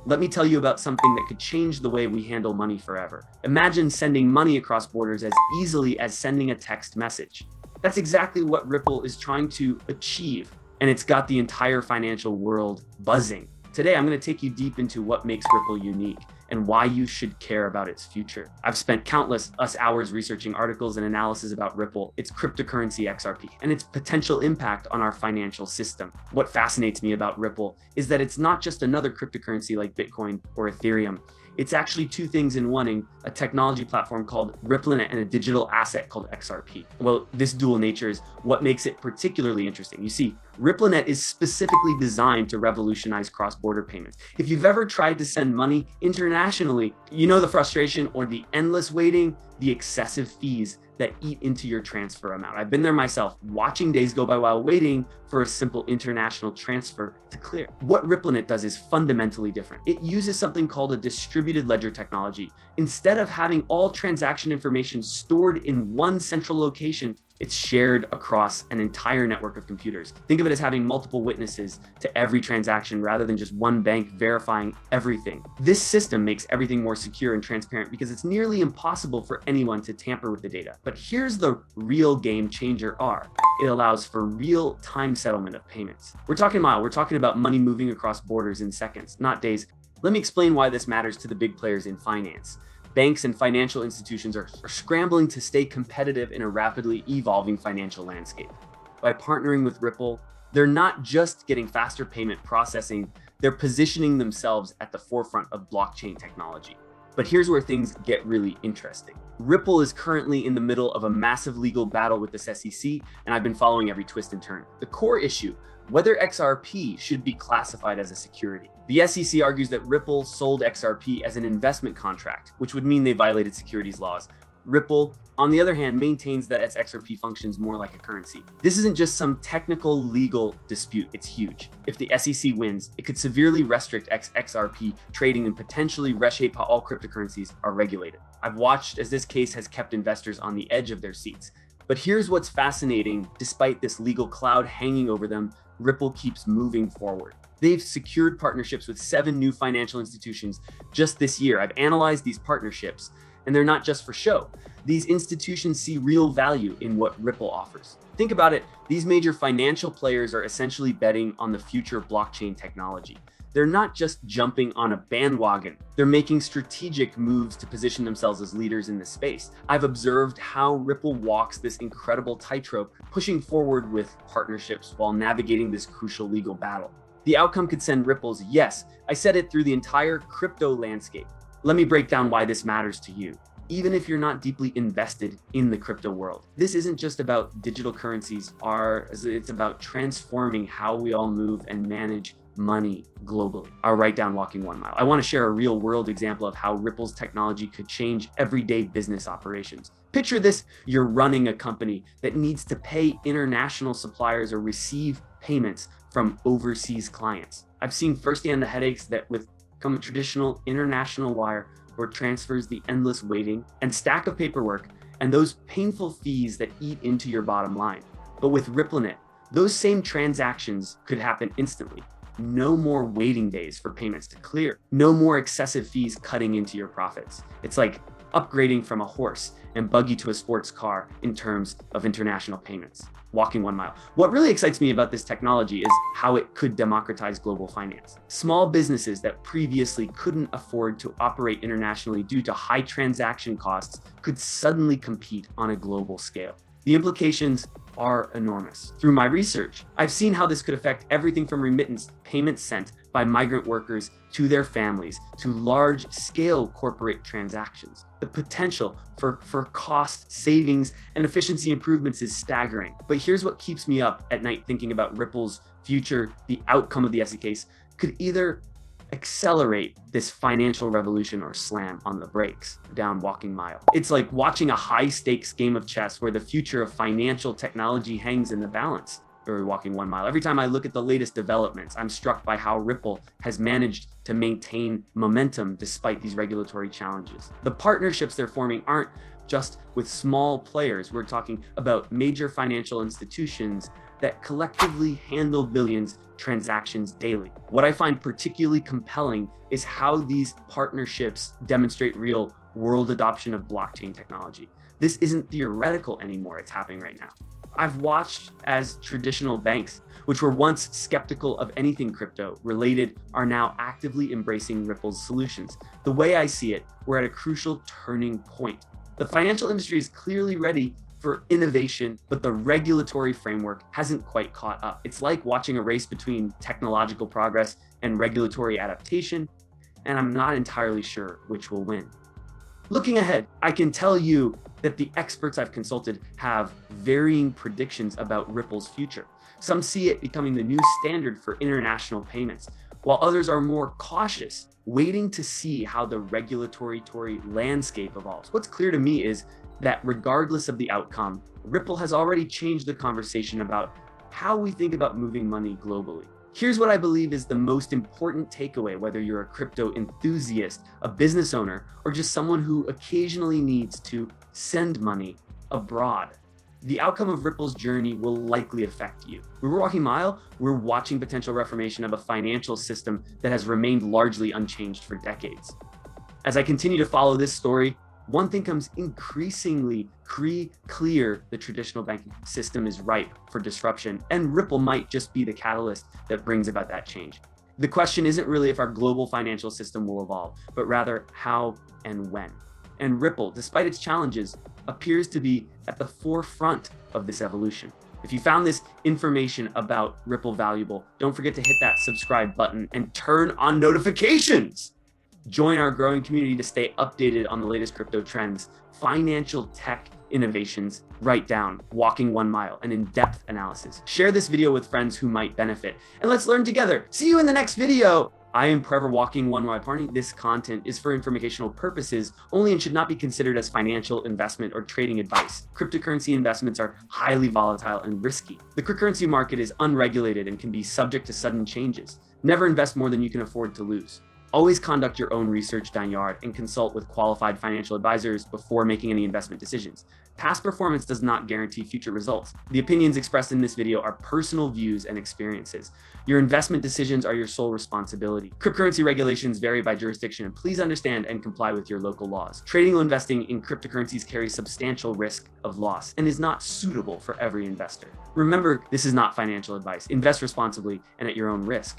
Let me tell you about something that could change the way we handle money forever. Imagine sending money across borders as easily as sending a text message. That's exactly what Ripple is trying to achieve, and it's got the entire financial world buzzing. Today, I'm going to take you deep into what makes Ripple unique and why you should care about its future. I've spent countless hours researching articles and analysis about Ripple, its cryptocurrency XRP, and its potential impact on our financial system. What fascinates me about Ripple is that it's not just another cryptocurrency like Bitcoin or Ethereum. It's actually two things in one, a technology platform called RippleNet and a digital asset called XRP. Well, this dual nature is what makes it particularly interesting. You see, RippleNet is specifically designed to revolutionize cross-border payments. If you've ever tried to send money internationally, you know the frustration or the endless waiting, the excessive fees that eat into your transfer amount. I've been there myself, watching days go by while waiting for a simple international transfer to clear. What RippleNet does is fundamentally different. It uses something called a distributed ledger technology. Instead of having all transaction information stored in one central location, it's shared across an entire network of computers. Think of it as having multiple witnesses to every transaction rather than just one bank verifying everything. This system makes everything more secure and transparent because it's nearly impossible for anyone to tamper with the data. But here's the real game changer R. It allows for real-time settlement of payments. We're talking about money moving across borders in seconds, not days. Let me explain why this matters to the big players in finance. Banks and financial institutions are scrambling to stay competitive in a rapidly evolving financial landscape. By partnering with Ripple, they're not just getting faster payment processing, they're positioning themselves at the forefront of blockchain technology. But here's where things get really interesting. Ripple is currently in the middle of a massive legal battle with the SEC, and I've been following every twist and turn. The core issue, whether XRP should be classified as a security. The SEC argues that Ripple sold XRP as an investment contract, which would mean they violated securities laws. Ripple, on the other hand, maintains that its XRP functions more like a currency. This isn't just some technical legal dispute, it's huge. If the SEC wins, it could severely restrict XRP trading and potentially reshape how all cryptocurrencies are regulated. I've watched as this case has kept investors on the edge of their seats. But here's what's fascinating: despite this legal cloud hanging over them, Ripple keeps moving forward. They've secured partnerships with 7 new financial institutions just this year. I've analyzed these partnerships, and they're not just for show. These institutions see real value in what Ripple offers. Think about it, these major financial players are essentially betting on the future of blockchain technology. They're not just jumping on a bandwagon, they're making strategic moves to position themselves as leaders in this space. I've observed how Ripple walks this incredible tightrope, pushing forward with partnerships while navigating this crucial legal battle. The outcome could send ripples, yes, I said it, through the entire crypto landscape. Let me break down why this matters to you. Even if you're not deeply invested in the crypto world, this isn't just about digital currencies, it's about transforming how we all move and manage money globally. I'll write down walking 1 mile. I want to share a real world example of how Ripple's technology could change everyday business operations. Picture this, you're running a company that needs to pay international suppliers or receive payments from overseas clients. I've seen firsthand the headaches that come with traditional international wire or transfers, the endless waiting and stack of paperwork, and those painful fees that eat into your bottom line. But with RippleNet, those same transactions could happen instantly. No more waiting days for payments to clear. No more excessive fees cutting into your profits. It's like upgrading from a horse and buggy to a sports car in terms of international payments. Walking 1 mile. What really excites me about this technology is how it could democratize global finance. Small businesses that previously couldn't afford to operate internationally due to high transaction costs could suddenly compete on a global scale. The implications are enormous. Through my research, I've seen how this could affect everything from remittance payments sent by migrant workers to their families, to large-scale corporate transactions. The potential for cost savings and efficiency improvements is staggering. But here's what keeps me up at night thinking about Ripple's future. The outcome of the SE case could either accelerate this financial revolution or slam on the brakes down walking mile. It's like watching a high-stakes game of chess where the future of financial technology hangs in the balance. Or walking 1 mile. Every time I look at the latest developments, I'm struck by how Ripple has managed to maintain momentum despite these regulatory challenges. The partnerships they're forming aren't just with small players. We're talking about major financial institutions, that collectively handle billions transactions daily. What I find particularly compelling is how these partnerships demonstrate real world adoption of blockchain technology. This isn't theoretical anymore, it's happening right now. I've watched as traditional banks, which were once skeptical of anything crypto related, are now actively embracing Ripple's solutions. The way I see it, we're at a crucial turning point. The financial industry is clearly ready for innovation, but the regulatory framework hasn't quite caught up. It's like watching a race between technological progress and regulatory adaptation, and I'm not entirely sure which will win. Looking ahead, I can tell you that the experts I've consulted have varying predictions about Ripple's future. Some see it becoming the new standard for international payments, while others are more cautious, waiting to see how the regulatory landscape evolves. What's clear to me is that regardless of the outcome, Ripple has already changed the conversation about how we think about moving money globally. Here's what I believe is the most important takeaway, whether you're a crypto enthusiast, a business owner, or just someone who occasionally needs to send money abroad. The outcome of Ripple's journey will likely affect you. We're walking mile, we're watching potential reformation of a financial system that has remained largely unchanged for decades. As I continue to follow this story, one thing comes increasingly clear: the traditional banking system is ripe for disruption, and Ripple might just be the catalyst that brings about that change. The question isn't really if our global financial system will evolve, but rather how and when. And Ripple, despite its challenges, appears to be at the forefront of this evolution. If you found this information about Ripple valuable, don't forget to hit that subscribe button and turn on notifications. Join our growing community to stay updated on the latest crypto trends, financial tech innovations, write down Walking 1 Mile, an in-depth analysis. Share this video with friends who might benefit, and let's learn together. See you in the next video. I am forever walking 1 mile. This content is for informational purposes only and should not be considered as financial investment or trading advice. Cryptocurrency investments are highly volatile and risky. The cryptocurrency market is unregulated and can be subject to sudden changes. Never invest more than you can afford to lose. Always conduct your own research down yard and consult with qualified financial advisors before making any investment decisions. Past performance does not guarantee future results. The opinions expressed in this video are personal views and experiences. Your investment decisions are your sole responsibility. Cryptocurrency regulations vary by jurisdiction, and please understand and comply with your local laws. Trading or investing in cryptocurrencies carries substantial risk of loss and is not suitable for every investor. Remember, this is not financial advice. Invest responsibly and at your own risk.